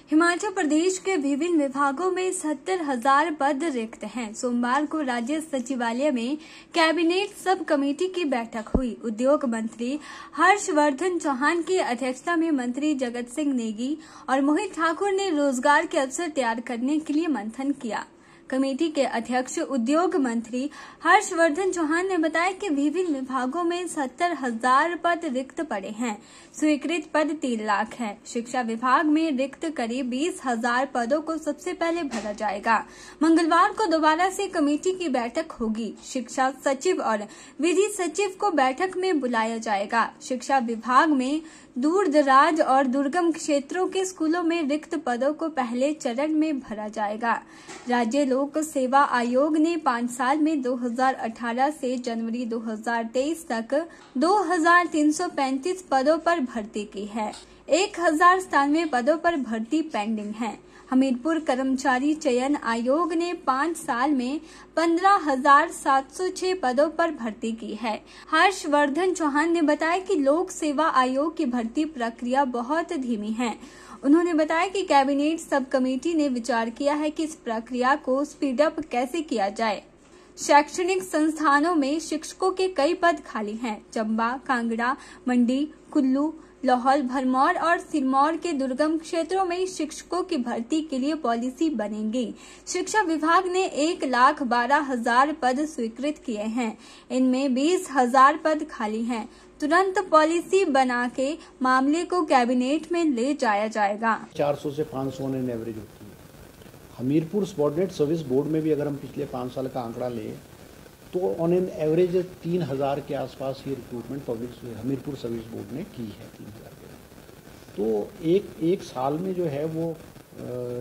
हिमाचल प्रदेश के विभिन्न विभागों में 70,000 पद रिक्त हैं। सोमवार को राज्य सचिवालय में कैबिनेट सब कमेटी की बैठक हुई। उद्योग मंत्री हर्षवर्धन चौहान की अध्यक्षता में मंत्री जगत सिंह नेगी और मोहित ठाकुर ने रोजगार के अवसर तैयार करने के लिए मंथन किया। कमेटी के अध्यक्ष उद्योग मंत्री हर्षवर्धन चौहान ने बताया कि विभिन्न विभागों में 70,000 पद रिक्त पड़े हैं। स्वीकृत पद 3 लाख हैं। शिक्षा विभाग में रिक्त करीब 20,000 पदों को सबसे पहले भरा जाएगा। मंगलवार को दोबारा से कमेटी की बैठक होगी। शिक्षा सचिव और विधि सचिव को बैठक में बुलाया जाएगा। शिक्षा विभाग में दूर दराज और दुर्गम क्षेत्रों के स्कूलों में रिक्त पदों को पहले चरण में भरा जाएगा। राज्य लोक सेवा आयोग ने 5 साल में 2018 से जनवरी 2023 तक 2,335 पदों पर भर्ती की है। 1,097 पदों पर भर्ती पेंडिंग है। हमीरपुर कर्मचारी चयन आयोग ने 5 साल में 15,706 पदों पर भर्ती की है। हर्षवर्धन चौहान ने बताया कि लोक सेवा आयोग की भर्ती प्रक्रिया बहुत धीमी है। उन्होंने बताया कि कैबिनेट सब कमेटी ने विचार किया है कि इस प्रक्रिया को स्पीड अप कैसे किया जाए। शैक्षणिक संस्थानों में शिक्षकों के कई पद खाली हैं। चंबा, कांगड़ा, मंडी, कुल्लू, लाहौल, भरमौर और सिरमौर के दुर्गम क्षेत्रों में शिक्षकों की भर्ती के लिए पॉलिसी बनेगी। शिक्षा विभाग ने 1,12,000 पद स्वीकृत किए हैं। इनमें 20,000 पद खाली हैं। तुरंत पॉलिसी बना के मामले को कैबिनेट में ले जाया जाएगा। 400 से 500 ऑन एन एवरेज होती है। हमीरपुर सबॉर्डिनेट सर्विस बोर्ड में भी अगर हम पिछले 5 साल का आंकड़ा लें तो ऑन एन एवरेज 3,000 के आसपास ये recruitment public Hamirpur service board ने की है। 3,000 के तो एक साल में जो है वो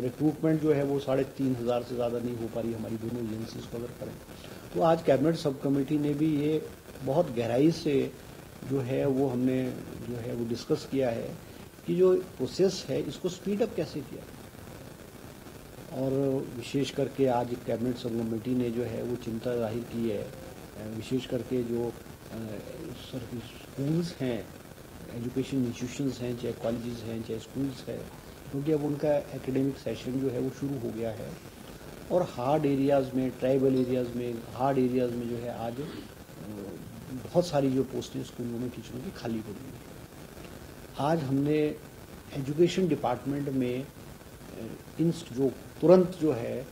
रिक्रूटमेंट जो है वो 3,500 से ज़्यादा नहीं हो पा रही हमारी दोनों एजेंसीज को अगर करें तो आज कैबिनेट सब कमेटी ने भी ये बहुत गहराई से जो है वो हमने जो है वो डिस्कस किया है कि जो प्रोसेस है इसको स्पीड अप कैसे किया। और विशेष करके आज कैबिनेट सब कमेटी ने जो है वो चिंता जाहिर की है, विशेष करके जो स्कूल्स हैं, एजुकेशन इंस्टीट्यूशंस हैं, चाहे कॉलेजेस हैं, चाहे स्कूल्स हैं, क्योंकि अब उनका एकेडमिक सेशन जो है वो शुरू हो गया है और हार्ड एरियाज़ में, ट्राइबल एरियाज़ में, हार्ड एरियाज़ में जो है आज बहुत सारी जो पोस्टें स्कूलों में टीचरों की खाली पड़ी हैं। आज हमने एजुकेशन डिपार्टमेंट में जो तुरंत जो है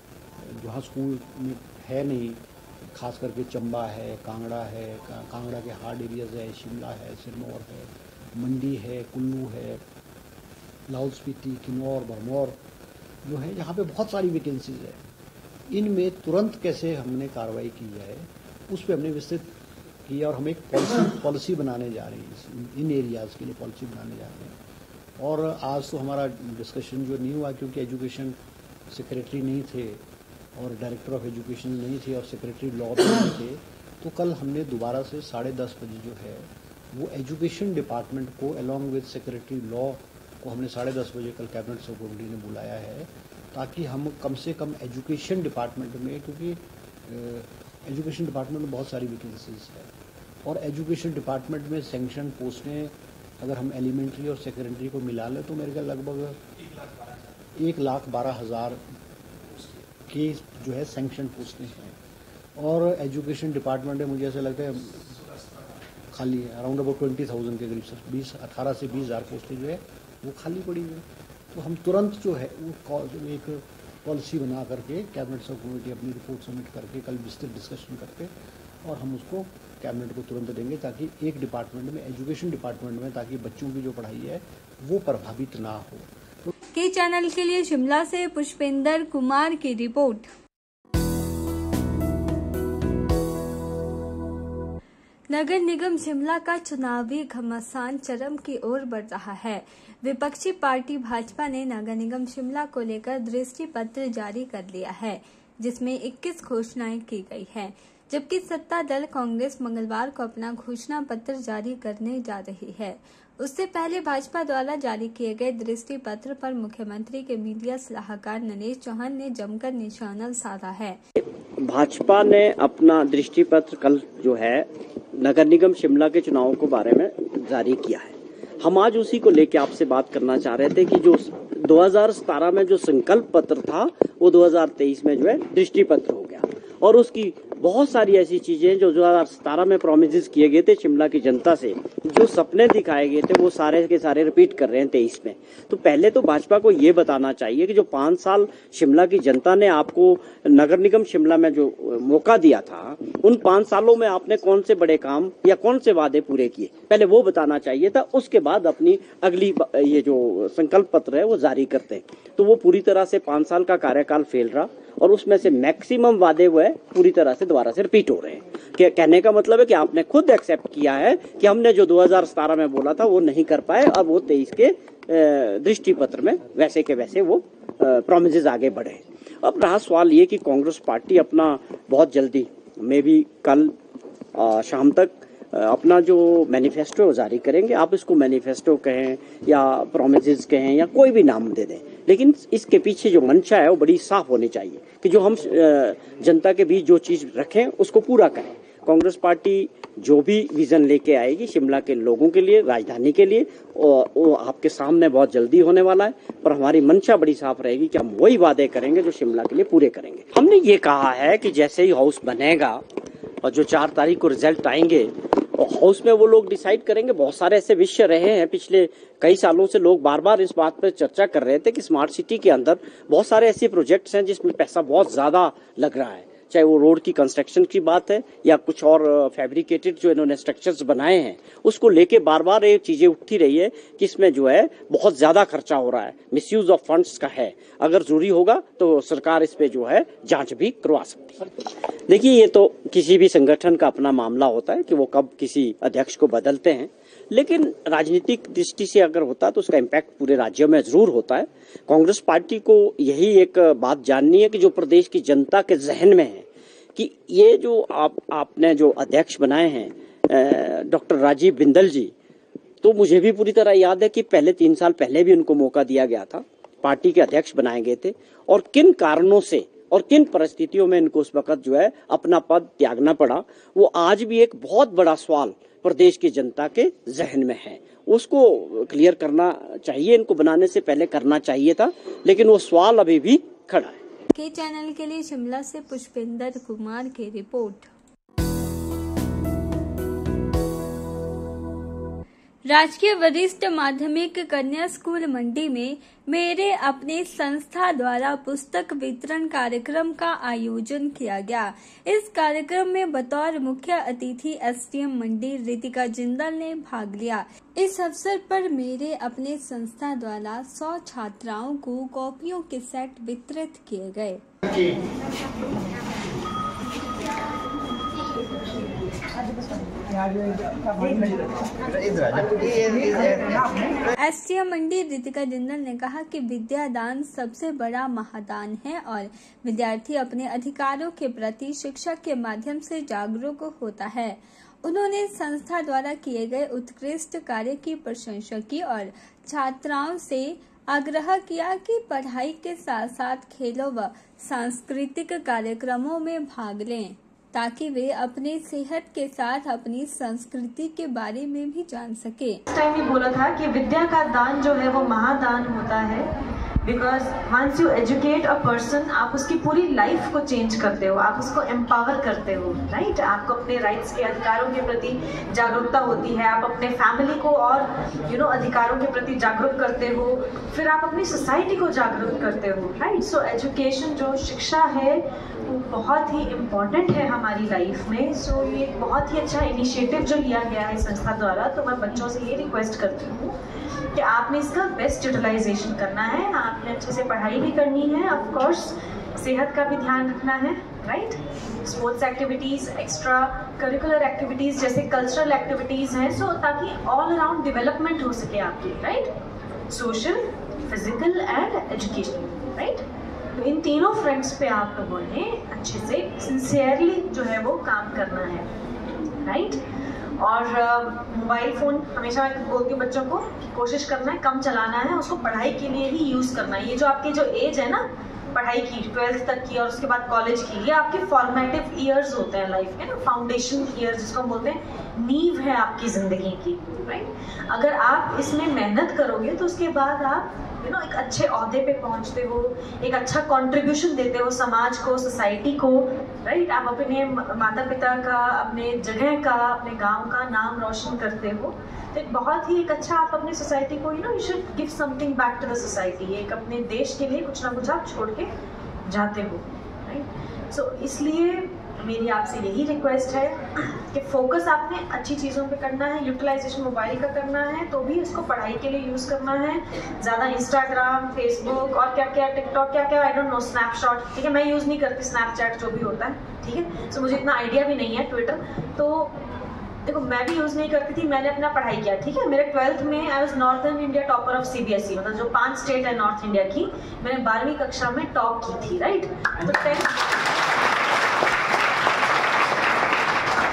जहाँ स्कूल में है नहीं, खास करके चंबा है, कांगड़ा है, कांगड़ा के हार्ड एरियाज है, शिमला है, सिरमौर है, मंडी है, कुल्लू है, लाहौल स्पीति, किन्नौर, भरमौर जो है यहाँ पे बहुत सारी वैकेंसीज है। इनमें तुरंत कैसे हमने कार्रवाई की जाए उस पर हमने विस्तृत किया और हम एक पॉलिसी बनाने जा रहे हैं। इन एरियाज़ के लिए पॉलिसी बनाने जा रहे हैं। और आज तो हमारा डिस्कशन जो नहीं हुआ क्योंकि एजुकेशन सेक्रेटरी नहीं थे और डायरेक्टर ऑफ एजुकेशन नहीं थे और सेक्रेटरी लॉ भी नहीं थे, तो कल हमने दोबारा से 10:30 बजे जो है वो एजुकेशन डिपार्टमेंट को अलॉन्ग विद सेक्रेटरी लॉ को हमने 10:30 बजे कल कैबिनेट सब कमेटी ने बुलाया है ताकि हम कम से कम एजुकेशन डिपार्टमेंट में, क्योंकि एजुकेशन डिपार्टमेंट में बहुत सारी वैकेंसीज है और एजुकेशन डिपार्टमेंट में सैंक्शन पोस्टें अगर हम एलिमेंट्री और सेकेंडरी को मिला लें तो मेरे ख्याल लगभग 1,12,000 के जो है सैंक्शन पोस्टें हैं और एजुकेशन डिपार्टमेंट में मुझे ऐसा लगता है खाली अराउंड अबाउट 20,000 के करीब 18 से 20,000 पोस्टें जो है वो खाली पड़ी हुई। तो हम तुरंत जो है वो एक पॉलिसी बना करके कैबिनेट सब कमेटी अपनी रिपोर्ट सबमिट करके कल विस्तृत डिस्कशन करके और हम उसको कैबिनेट को तुरंत देंगे ताकि एक डिपार्टमेंट में, एजुकेशन डिपार्टमेंट में, ताकि बच्चों की जो पढ़ाई है वो प्रभावित ना हो। के चैनल के लिए शिमला से पुष्पेंद्र कुमार की रिपोर्ट। नगर निगम शिमला का चुनावी घमासान चरम की ओर बढ़ रहा है। विपक्षी पार्टी भाजपा ने नगर निगम शिमला को लेकर दृष्टि पत्र जारी कर लिया है, जिसमें 21 घोषणाएं की गई हैं, जबकि सत्ता दल कांग्रेस मंगलवार को अपना घोषणा पत्र जारी करने जा रही है। उससे पहले भाजपा द्वारा जारी किए गए दृष्टि पत्र पर मुख्यमंत्री के मीडिया सलाहकार नरेश चौहान ने जमकर निशाना साधा है। भाजपा ने अपना दृष्टि पत्र कल जो है नगर निगम शिमला के चुनाव के बारे में जारी किया है। हम आज उसी को लेकर आपसे बात करना चाह रहे थे कि जो 2017 में जो संकल्प पत्र था वो 2023 में जो है दृष्टि पत्र हो गया, और उसकी बहुत सारी ऐसी चीजें जो 2017 में प्रोमिसेस किए गए थे शिमला की जनता से, जो सपने दिखाए गए थे, वो सारे के सारे रिपीट कर रहे हैं 23 में। तो पहले तो भाजपा को ये बताना चाहिए कि जो 5 साल शिमला की जनता ने आपको नगर निगम शिमला में जो मौका दिया था, उन 5 सालों में आपने कौन से बड़े काम या कौन से वादे पूरे किए, पहले वो बताना चाहिए था। उसके बाद अपनी अगली ये जो संकल्प पत्र है वो जारी करते हैं। तो वो पूरी तरह से 5 साल का कार्यकाल फेल रहा, और उसमें से मैक्सिमम वादे वो है पूरी तरह से दोबारा से रिपीट हो रहे हैं। कहने का मतलब है कि आपने खुद एक्सेप्ट किया है कि हमने जो 2017 में बोला था वो नहीं कर पाए, अब वो 23 के दृष्टि पत्र में वैसे के वैसे वो प्रोमिसेस आगे बढ़े। अब रहा सवाल ये कि कांग्रेस पार्टी अपना बहुत जल्दी, मे भी कल शाम तक अपना जो मैनिफेस्टो जारी करेंगे। आप इसको मैनिफेस्टो कहें या प्रोमिसेस कहें या कोई भी नाम दे दें, लेकिन इसके पीछे जो मंशा है वो बड़ी साफ होनी चाहिए कि जो हम जनता के बीच जो चीज रखें उसको पूरा करें। कांग्रेस पार्टी जो भी विजन लेके आएगी शिमला के लोगों के लिए, राजधानी के लिए, वो आपके सामने बहुत जल्दी होने वाला है। पर हमारी मंशा बड़ी साफ रहेगी कि हम वही वादे करेंगे जो शिमला के लिए पूरे करेंगे। हमने ये कहा है कि जैसे ही हाउस बनेगा और जो 4 तारीख को रिजल्ट आएंगे, हाउस में वो लोग डिसाइड करेंगे। बहुत सारे ऐसे विषय रहे हैं, पिछले कई सालों से लोग बार बार इस बात पर चर्चा कर रहे थे कि स्मार्ट सिटी के अंदर बहुत सारे ऐसे प्रोजेक्ट्स हैं जिसमें पैसा बहुत ज्यादा लग रहा है, चाहे वो रोड की कंस्ट्रक्शन की बात है या कुछ और फैब्रिकेटेड जो इन्होंने स्ट्रक्चर्स बनाए हैं, उसको लेके बार बार ये चीजें उठती रही है कि इसमें जो है बहुत ज्यादा खर्चा हो रहा है, मिसयूज ऑफ फंड्स का है। अगर जरूरी होगा तो सरकार इस पे जो है जांच भी करवा सकती है। देखिए, ये तो किसी भी संगठन का अपना मामला होता है कि वो कब किसी अध्यक्ष को बदलते हैं, लेकिन राजनीतिक दृष्टि से अगर होता है तो उसका इम्पैक्ट पूरे राज्यों में जरूर होता है। कांग्रेस पार्टी को यही एक बात जाननी है कि जो प्रदेश की जनता के जहन में है कि ये जो आपने जो अध्यक्ष बनाए हैं डॉक्टर राजीव बिंदल जी, तो मुझे भी पूरी तरह याद है कि पहले 3 साल पहले भी उनको मौका दिया गया था, पार्टी के अध्यक्ष बनाए गए थे, और किन कारणों से और किन परिस्थितियों में इनको उस वक्त जो है अपना पद त्यागना पड़ा, वो आज भी एक बहुत बड़ा सवाल प्रदेश की जनता के जहन में है। उसको क्लियर करना चाहिए, इनको बनाने से पहले करना चाहिए था, लेकिन वो सवाल अभी भी खड़ा है। के चैनल के लिए शिमला से पुष्पेंद्र कुमार की रिपोर्ट। राजकीय वरिष्ठ माध्यमिक कन्या स्कूल मंडी में मेरे अपने संस्था द्वारा पुस्तक वितरण कार्यक्रम का आयोजन किया गया। इस कार्यक्रम में बतौर मुख्य अतिथि एसडीएम मंडी रितिका जिंदल ने भाग लिया। इस अवसर पर मेरे अपने संस्था द्वारा 100 छात्राओं को कॉपियों के सेट वितरित किए गए। एसडीएम मंडी रितिका जिंदल ने कहा कि विद्यादान सबसे बड़ा महादान है और विद्यार्थी अपने अधिकारों के प्रति शिक्षा के माध्यम से जागरूक होता है। उन्होंने संस्था द्वारा किए गए उत्कृष्ट कार्य की प्रशंसा की और छात्राओं से आग्रह किया कि पढ़ाई के साथ साथ खेलों व सांस्कृतिक कार्यक्रमों में भाग लें ताकि वे अपने सेहत के साथ अपनी संस्कृति के बारे में भी जान सके। इस टाइम ही बोला था कि विद्या का दान जो है वो महादान होता है, because once you educate a person, आप उसकी पूरी लाइफ को चेंज करते हो, आप उसको एम्पावर करते हो, राइट। आपको अपने राइट्स के अधिकारों के प्रति जागरूकता होती है, आप अपने फैमिली को और अधिकारों के प्रति जागरूक करते हो, फिर आप अपनी सोसाइटी को जागरूक करते हो, राइट। सो एजुकेशन जो शिक्षा है वो बहुत ही इम्पॉर्टेंट है हमारी लाइफ में। सो ये एक बहुत ही अच्छा इनिशिएटिव जो लिया गया है संस्था द्वारा, तो मैं बच्चों से ये रिक्वेस्ट करती हूँ कि आपने इसका बेस्ट यूटिलाइजेशन करना है, आपने अच्छे से पढ़ाई भी करनी है, ऑफ कोर्स सेहत का भी ध्यान रखना है, right. Sports activities, extra curricular activities जैसे कल्चरल एक्टिविटीज हैं, सो ताकि ऑल अराउंड डेवलपमेंट हो सके आपकी, right, social, physical and educational, right. तो इन तीनों फ्रंट्स पे आप लोगों ने अच्छे से सिंसियरली जो है वो काम करना है, राइट। और मोबाइल फ़ोन हमेशा मैं बोलती हूँ बच्चों को कोशिश करना है कम चलाना है, उसको पढ़ाई के लिए ही यूज़ करना है। ये जो आपकी जो एज है ना पढ़ाई की 12th तक की और उसके बाद कॉलेज की, ये आपके फॉर्मेटिव ईयर्स होते हैं लाइफ के ना, फाउंडेशन ईयर्स जिसको बोलते हैं, नींव है आपकी ज़िंदगी की, राइट। अगर आप इसमें मेहनत करोगे तो उसके बाद आप एक अच्छे ओहदे पे पहुंचते हो, एक अच्छा कंट्रीब्यूशन देते हो समाज को, सोसाइटी को, राइट। आप अपने माता पिता का, अपने जगह का, अपने गांव का नाम रोशन करते हो, तो एक बहुत ही एक अच्छा आप अपनी सोसाइटी को you should give something back to the society. एक अपने देश के लिए कुछ ना कुछ आप छोड़ के जाते हो, राइट। सो इसलिए मेरी आपसे यही रिक्वेस्ट है कि फोकस आपने अच्छी चीज़ों पे करना है, यूटिलाइजेशन मोबाइल का करना है तो भी इसको पढ़ाई के लिए यूज़ करना है। ज़्यादा इंस्टाग्राम, फेसबुक और क्या क्या, टिकटॉक, क्या क्या, आई डोंट नो, स्नैपशॉट, ठीक है, मैं यूज़ नहीं करती स्नैपचैट, जो भी होता है, ठीक है। सो मुझे इतना आइडिया भी नहीं है, ट्विटर, तो देखो मैं भी यूज़ नहीं करती थी, मैंने अपना पढ़ाई किया, ठीक है। मेरे 12th में I was northern India topper of CBSE, मतलब जो 5 स्टेट है नॉर्थ इंडिया की, मैंने 12वीं कक्षा में टॉप की थी, राइट। तो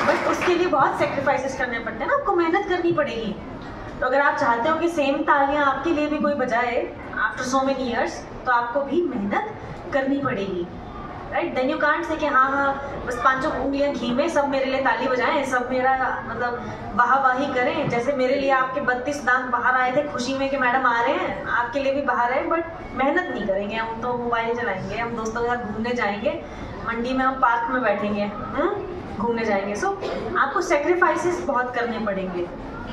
बट उसके लिए बहुत सेक्रीफाइसेस करने पड़ते हैं ना, आपको मेहनत करनी पड़ेगी। तो अगर आप चाहते हो कि सेम तालियां आपके लिए भी कोई बजाए आफ्टर सो मेनी ईयर्स, तो आपको भी मेहनत करनी पड़ेगी, right. Then you can't say कि हाँ हाँ बस 5 उंगलियां घी में सब मेरे लिए ताली बजाएं, सब मेरा मतलब वाहवाही करें। जैसे मेरे लिए आपके 32 दांत बाहर आए थे खुशी में कि मैडम आ रहे हैं, आपके लिए भी बाहर आए, बट मेहनत नहीं करेंगे हम, तो मोबाइल चलाएंगे, हम दोस्तों के साथ घूमने जाएंगे, मंडी में हम पार्क में बैठेंगे, घूमने जाएंगे। सो आपको सेक्रीफाइसेस बहुत करने पड़ेंगे,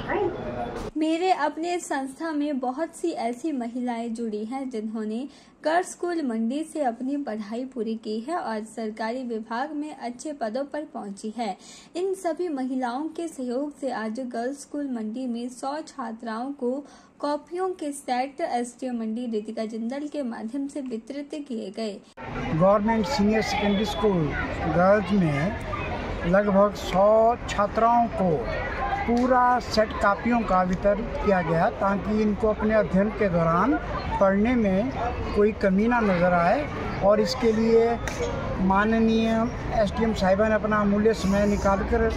राइट। मेरे अपने संस्था में बहुत सी ऐसी महिलाएं जुड़ी हैं जिन्होंने गर्ल्स स्कूल मंडी से अपनी पढ़ाई पूरी की है और सरकारी विभाग में अच्छे पदों पर पहुंची है। इन सभी महिलाओं के सहयोग से आज गर्ल्स स्कूल मंडी में 100 छात्राओं को कॉपियों के सेट SDM मंडी रितिका जिंदल के माध्यम से वितरित किए गए। Government senior secondary school girls में लगभग 100 छात्राओं को पूरा सेट कापियों का वितरण किया गया ताकि इनको अपने अध्ययन के दौरान पढ़ने में कोई कमी ना नज़र आए, और इसके लिए माननीय SDM साहिबा ने अपना अमूल्य समय निकालकर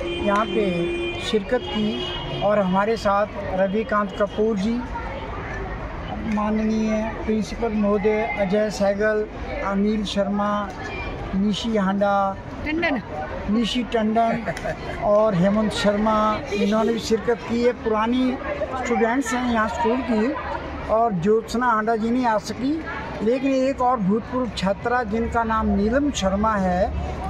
यहाँ पे शिरकत की। और हमारे साथ रविकांत कपूर जी, माननीय प्रिंसिपल महोदय अजय सहगल, अनिल शर्मा, निशी हांडा, निशी टंडन और हेमंत शर्मा, इन्होंने भी शिरकत की है। पुरानी स्टूडेंट्स हैं यहाँ स्कूल की, और ज्योत्सना हांडा जी नहीं आ सकी, लेकिन एक और भूतपूर्व छात्रा जिनका नाम नीलम शर्मा है,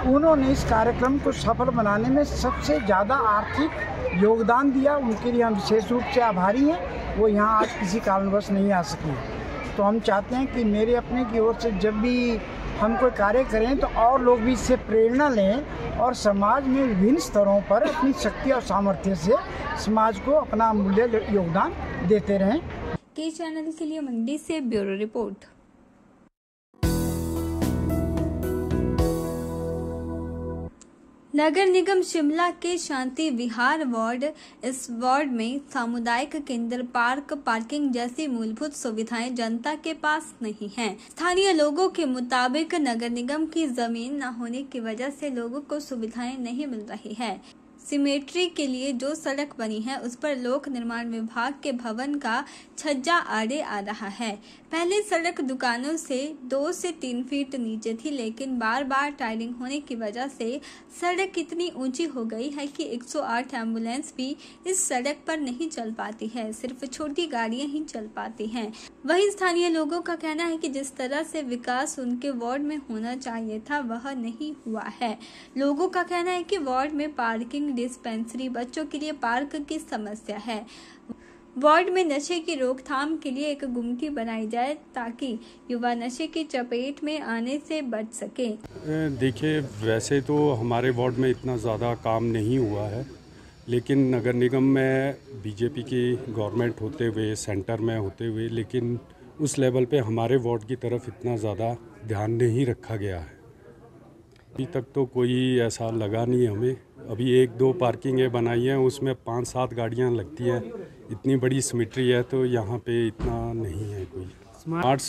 उन्होंने इस कार्यक्रम को सफल बनाने में सबसे ज़्यादा आर्थिक योगदान दिया। उनके लिए हम विशेष रूप से आभारी हैं। वो यहाँ आज किसी कारणवश नहीं आ सकी। तो हम चाहते हैं कि मेरे अपने की ओर से जब भी हम कोई कार्य करें तो और लोग भी इससे प्रेरणा लें और समाज में विभिन्न स्तरों पर अपनी शक्ति और सामर्थ्य से समाज को अपना अमूल्य योगदान देते रहें। के चैनल के लिए मंडी से ब्यूरो रिपोर्ट। नगर निगम शिमला के शांति विहार वार्ड, इस वार्ड में सामुदायिक केंद्र, पार्क, पार्किंग जैसी मूलभूत सुविधाएं जनता के पास नहीं हैं। स्थानीय लोगों के मुताबिक नगर निगम की जमीन न होने की वजह से लोगों को सुविधाएं नहीं मिल रही है। सिमेट्री के लिए जो सड़क बनी है उस पर लोक निर्माण विभाग के भवन का छज्जा आड़े आ रहा है। पहले सड़क दुकानों से 2 से 3 फीट नीचे थी, लेकिन बार बार टायरिंग होने की वजह से सड़क इतनी ऊंची हो गई है कि 108 एम्बुलेंस भी इस सड़क पर नहीं चल पाती है, सिर्फ छोटी गाड़ियां ही चल पाती हैं। वहीं स्थानीय लोगों का कहना है कि जिस तरह से विकास उनके वार्ड में होना चाहिए था वह नहीं हुआ है। लोगों का कहना है कि वार्ड में पार्किंग, डिस्पेंसरी, बच्चों के लिए पार्क की समस्या है। वार्ड में नशे की रोकथाम के लिए एक गुमटी बनाई जाए ताकि युवा नशे की चपेट में आने से बच सके। देखिए, वैसे तो हमारे वार्ड में इतना ज़्यादा काम नहीं हुआ है, लेकिन नगर निगम में बीजेपी की गवर्नमेंट होते हुए, सेंटर में होते हुए, लेकिन उस लेवल पे हमारे वार्ड की तरफ इतना ज़्यादा ध्यान नहीं रखा गया है। अभी तक तो कोई ऐसा लगा नहीं हमें। अभी 1-2 पार्किंगें बनाई हैं, उसमें 5-7 गाड़ियां लगती हैं। इतनी बड़ी सिमेट्री है तो यहाँ पे इतना नहीं है कोई। स्मार्ट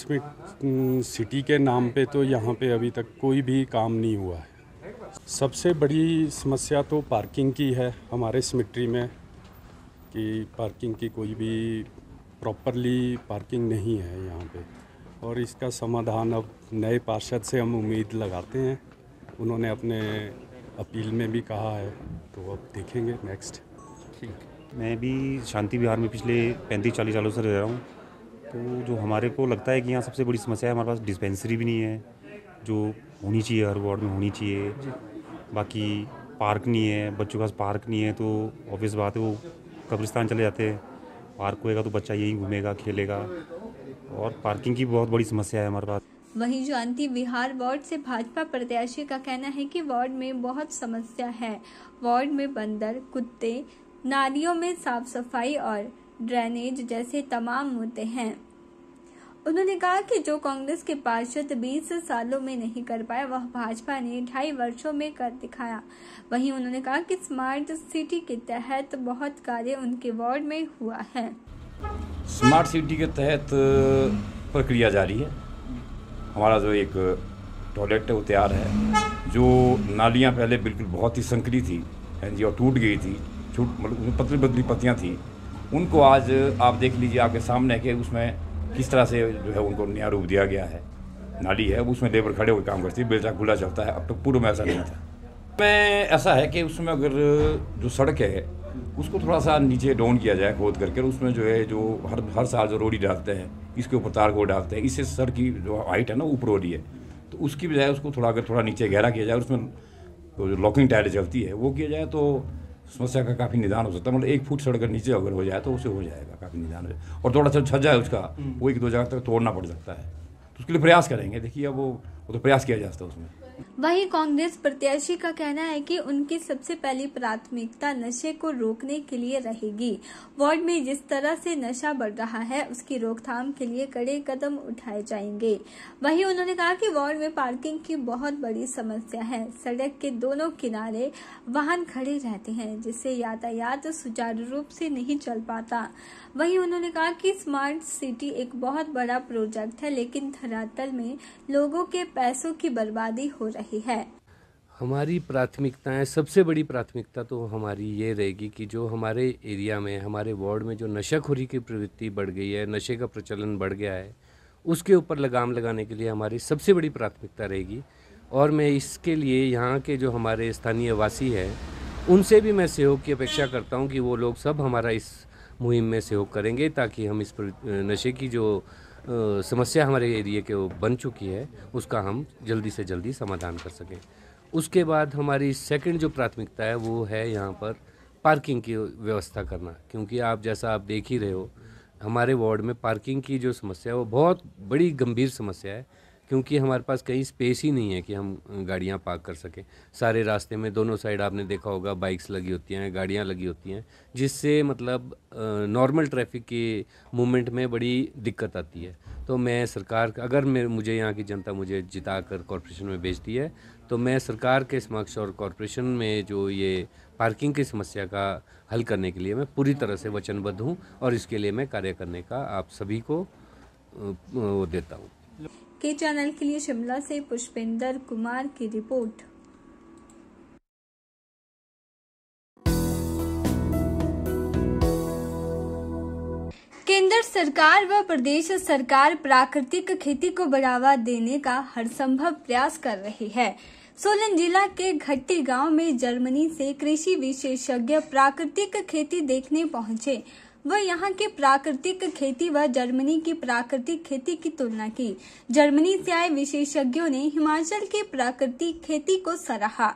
सिटी के नाम पे तो यहाँ पे अभी तक कोई भी काम नहीं हुआ है। सबसे बड़ी समस्या तो पार्किंग की है हमारे सिमेट्री में, कि पार्किंग की कोई भी प्रॉपरली पार्किंग नहीं है यहाँ पे, और इसका समाधान अब नए पार्षद से हम उम्मीद लगाते हैं। उन्होंने अपने अपील में भी कहा है, तो अब देखेंगे नेक्स्ट। ठीक, मैं भी शांति विहार में पिछले 35-40 सालों से रह रहा हूँ। तो जो हमारे को लगता है कि यहाँ सबसे बड़ी समस्या है, हमारे पास डिस्पेंसरी भी नहीं है जो होनी चाहिए, हर वार्ड में होनी चाहिए। बाकी पार्क नहीं है, बच्चों के पास पार्क नहीं है तो ऑब्वियस बात है वो कब्रिस्तान चले जाते हैं। पार्क होएगा तो बच्चा यहीं घूमेगा, खेलेगा, और पार्किंग की बहुत बड़ी समस्या है हमारे पास। वहीं शांति विहार वार्ड से भाजपा प्रत्याशी का कहना है कि वार्ड में बहुत समस्या है। वार्ड में बंदर, कुत्ते, नालियों में साफ सफाई और ड्रेनेज जैसे तमाम मुद्दे हैं। उन्होंने कहा कि जो कांग्रेस के पार्षद 20 सालों में नहीं कर पाए, वह भाजपा ने 2.5 वर्षों में कर दिखाया। वहीं उन्होंने कहा कि स्मार्ट सिटी के तहत बहुत कार्य उनके वार्ड में हुआ है। स्मार्ट सिटी के तहत प्रक्रिया जारी है। हमारा जो एक टॉयलेट है वो तैयार है। जो नालियाँ पहले बिल्कुल बहुत ही संकरी थी जी और टूट गई थी, मतलब पतली पतली पत्तियाँ थी, उनको आज आप देख लीजिए आपके सामने कि उसमें किस तरह से जो है उनको नया रूप दिया गया है। नाली है, उसमें लेबर खड़े होकर काम करती है, बेचा खुला चलता है। अब तक पूर्व में ऐसा नहीं था। में ऐसा है कि उसमें अगर जो सड़क है उसको थोड़ा सा नीचे डाउन किया जाए खोद करके, उसमें जो है जो हर साल जो रोडी डालते हैं इसके ऊपर तार को डालते हैं, इससे सड़क की जो हाइट है ना ऊपर हो रही है, तो उसकी बजाय उसको थोड़ा नीचे गहरा किया जाए, उसमें तो जो लॉकिंग टायर चलती है वो किया जाए तो समस्या का काफ़ी निदान हो सकता है। मतलब 1 फुट सड़क नीचे अगर हो जाए तो उसे हो जाएगा, काफ़ी निदान हो जाए। और थोड़ा सा छज्जा है उसका, वो 1-2 जगह तक तोड़ना पड़ सकता है, तो उसके लिए प्रयास करेंगे। देखिए अब वो तो प्रयास किया जाता है उसमें। वहीं कांग्रेस प्रत्याशी का कहना है कि उनकी सबसे पहली प्राथमिकता नशे को रोकने के लिए रहेगी। वार्ड में जिस तरह से नशा बढ़ रहा है उसकी रोकथाम के लिए कड़े कदम उठाए जाएंगे। वहीं उन्होंने कहा कि वार्ड में पार्किंग की बहुत बड़ी समस्या है। सड़क के दोनों किनारे वाहन खड़े रहते हैं जिससे यातायात सुचारू रूप से नहीं चल पाता। वहीं उन्होंने कहा कि स्मार्ट सिटी एक बहुत बड़ा प्रोजेक्ट है, लेकिन धरातल में लोगों के पैसों की बर्बादी हो रही है। हमारी प्राथमिकताएं, सबसे बड़ी प्राथमिकता तो हमारी ये रहेगी कि जो हमारे एरिया में, हमारे वार्ड में जो नशाखोरी की प्रवृत्ति बढ़ गई है, नशे का प्रचलन बढ़ गया है, उसके ऊपर लगाम लगाने के लिए हमारी सबसे बड़ी प्राथमिकता रहेगी। और मैं इसके लिए यहाँ के जो हमारे स्थानीय वासी हैं उनसे भी मैं सहयोग की अपेक्षा करता हूँ कि वो लोग सब हमारा इस मुहिम में सहयोग करेंगे ताकि हम इस नशे की जो समस्या हमारे एरिया के बन चुकी है उसका हम जल्दी से जल्दी समाधान कर सकें। उसके बाद हमारी सेकंड जो प्राथमिकता है वो है यहाँ पर पार्किंग की व्यवस्था करना, क्योंकि आप जैसा आप देख ही रहे हो हमारे वार्ड में पार्किंग की जो समस्या है वो बहुत बड़ी गंभीर समस्या है, क्योंकि हमारे पास कहीं स्पेस ही नहीं है कि हम गाड़ियाँ पार्क कर सकें। सारे रास्ते में दोनों साइड आपने देखा होगा बाइक्स लगी होती हैं, गाड़ियाँ लगी होती हैं, जिससे मतलब नॉर्मल ट्रैफिक के मूवमेंट में बड़ी दिक्कत आती है। तो मैं सरकार, अगर मुझे यहाँ की जनता मुझे जिता कर कॉरपोरेशन में भेजती है तो मैं सरकार के समक्ष और कॉरपोरेशन में जो ये पार्किंग की समस्या का हल करने के लिए मैं पूरी तरह से वचनबद्ध हूँ और इसके लिए मैं कार्य करने का आप सभी को वो देता हूँ। के चैनल के लिए शिमला से पुष्पेंद्र कुमार की रिपोर्ट। केंद्र सरकार व प्रदेश सरकार प्राकृतिक खेती को बढ़ावा देने का हर संभव प्रयास कर रही है। सोलन जिला के घट्टी गांव में जर्मनी से कृषि विशेषज्ञ प्राकृतिक खेती देखने पहुंचे। वह यहाँ की प्राकृतिक खेती व जर्मनी की प्राकृतिक खेती की तुलना की। जर्मनी से आए विशेषज्ञों ने हिमाचल की प्राकृतिक खेती को सराहा।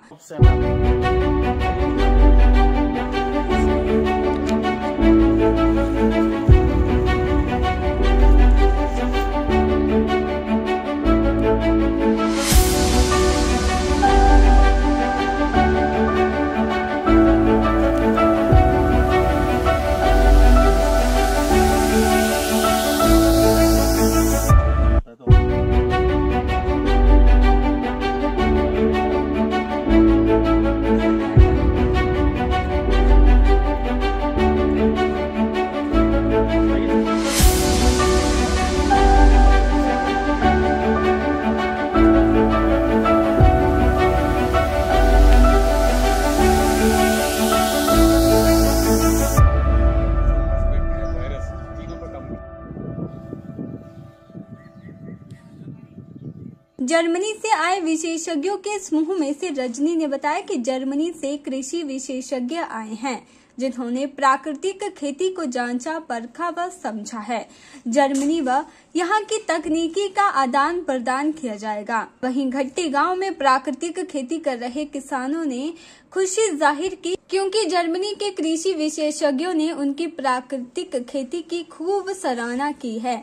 जर्मनी से आए विशेषज्ञों के समूह में से रजनी ने बताया कि जर्मनी से कृषि विशेषज्ञ आए हैं। जिन्होंने प्राकृतिक खेती को जांचा, परखा व समझा है। जर्मनी व यहाँ की तकनीकी का आदान प्रदान किया जाएगा। वहीं घट्टी गांव में प्राकृतिक खेती कर रहे किसानों ने खुशी जाहिर की, क्योंकि जर्मनी के कृषि विशेषज्ञों ने उनकी प्राकृतिक खेती की खूब सराहना की है।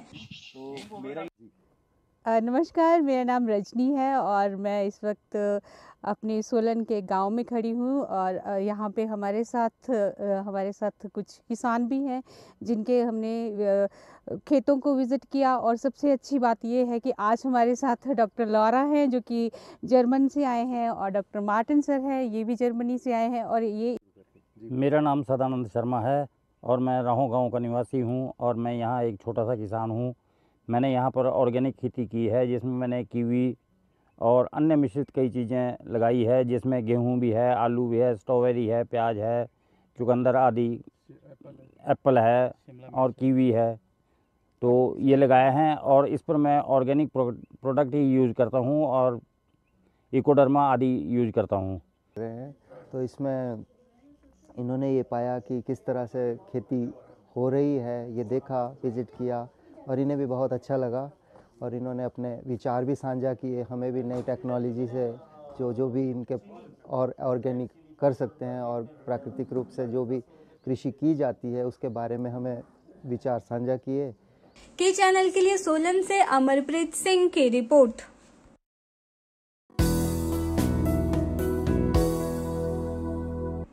नमस्कार, मेरा नाम रजनी है और मैं इस वक्त अपने सोलन के गांव में खड़ी हूं और यहाँ पे हमारे साथ कुछ किसान भी हैं जिनके हमने खेतों को विज़िट किया। और सबसे अच्छी बात ये है कि आज हमारे साथ डॉक्टर लॉरा हैं जो कि जर्मन से आए हैं, और डॉक्टर मार्टिन सर हैं, ये भी जर्मनी से आए हैं। और ये मेरा नाम सदानंद शर्मा है और मैं राहों गांव का निवासी हूं और मैं यहाँ एक छोटा सा किसान हूं। मैंने यहाँ पर ऑर्गेनिक खेती की है, जिसमें मैंने कीवी और अन्य मिश्रित कई चीज़ें लगाई है, जिसमें गेहूं भी है, आलू भी है, स्ट्रॉबेरी है, प्याज है, चुकंदर आदि, एप्पल है और कीवी है। तो ये लगाए हैं और इस पर मैं ऑर्गेनिक प्रोडक्ट ही यूज़ करता हूँ और इकोडर्मा आदि यूज़ करता हूँ। तो इसमें इन्होंने ये पाया कि किस तरह से खेती हो रही है, ये देखा, विज़िट किया और इन्हें भी बहुत अच्छा लगा और इन्होंने अपने विचार भी साझा किए। हमें भी नई टेक्नोलॉजी से जो भी इनके और ऑर्गेनिक कर सकते हैं और प्राकृतिक रूप से जो भी कृषि की जाती है उसके बारे में हमें विचार साझा किए। के चैनल के लिए सोलन से अमरप्रीत सिंह की रिपोर्ट।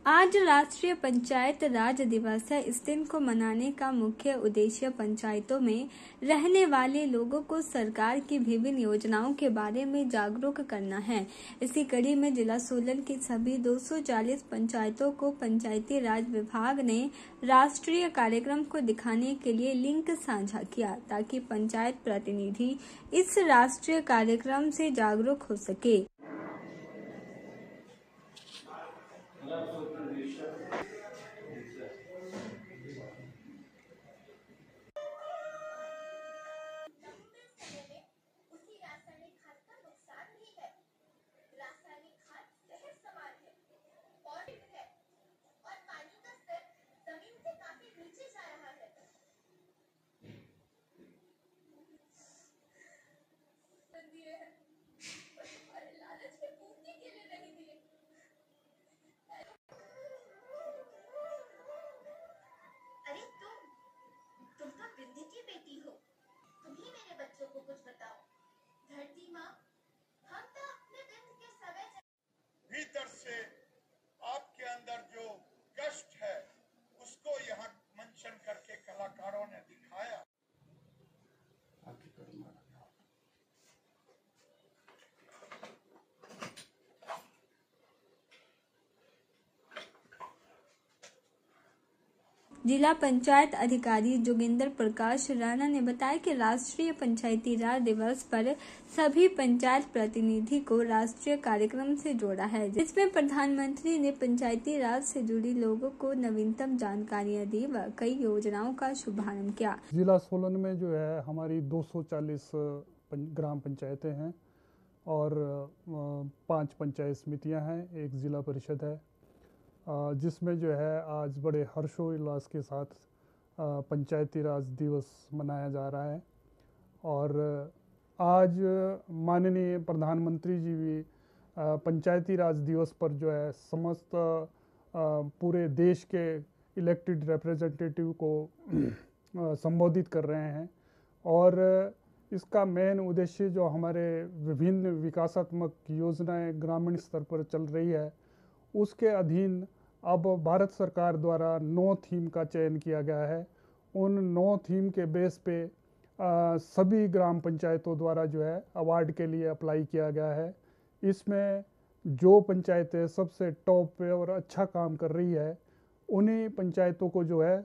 आज राष्ट्रीय पंचायत राज दिवस है। इस दिन को मनाने का मुख्य उद्देश्य पंचायतों में रहने वाले लोगों को सरकार की विभिन्न योजनाओं के बारे में जागरूक करना है। इसी कड़ी में जिला सोलन की सभी 240 पंचायतों को पंचायती राज विभाग ने राष्ट्रीय कार्यक्रम को दिखाने के लिए लिंक साझा किया, ताकि पंचायत प्रतिनिधि इस राष्ट्रीय कार्यक्रम से जागरूक हो सके। भीतर से आपके अंदर जो कष्ट है उसको यहाँ मंचन करके कलाकारों ने दिखाया। जिला पंचायत अधिकारी जोगिंदर प्रकाश राणा ने बताया कि राष्ट्रीय पंचायती राज दिवस पर सभी पंचायत प्रतिनिधि को राष्ट्रीय कार्यक्रम से जोड़ा है, जिसमें प्रधानमंत्री ने पंचायती राज से जुड़ी लोगों को नवीनतम जानकारियां दी व कई योजनाओं का शुभारंभ किया। जिला सोलन में जो है हमारी 240 ग्राम पंचायतें हैं और 5 पंचायत समितियां हैं, 1 जिला परिषद है, जिसमें जो है आज बड़े हर्षोल्लास के साथ पंचायती राज दिवस मनाया जा रहा है। और आज माननीय प्रधानमंत्री जी भी पंचायती राज दिवस पर जो है समस्त पूरे देश के इलेक्टेड रिप्रेजेंटेटिव को संबोधित कर रहे हैं। और इसका मेन उद्देश्य जो हमारे विभिन्न विकासात्मक योजनाएं ग्रामीण स्तर पर चल रही है, उसके अधीन अब भारत सरकार द्वारा 9 थीम का चयन किया गया है। उन 9 थीम के बेस पे सभी ग्राम पंचायतों द्वारा जो है अवार्ड के लिए अप्लाई किया गया है। इसमें जो पंचायतें सबसे टॉप पे और अच्छा काम कर रही है, उन्हीं पंचायतों को जो है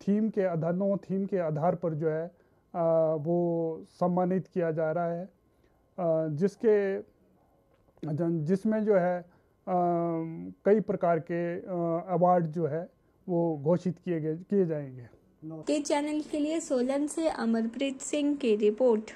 9 थीम के आधार पर जो है वो सम्मानित किया जा रहा है, जिसमें जो है कई प्रकार के अवार्ड जो है वो घोषित किए जाएंगे। के चैनल के लिए सोलन से अमरप्रीत सिंह की रिपोर्ट।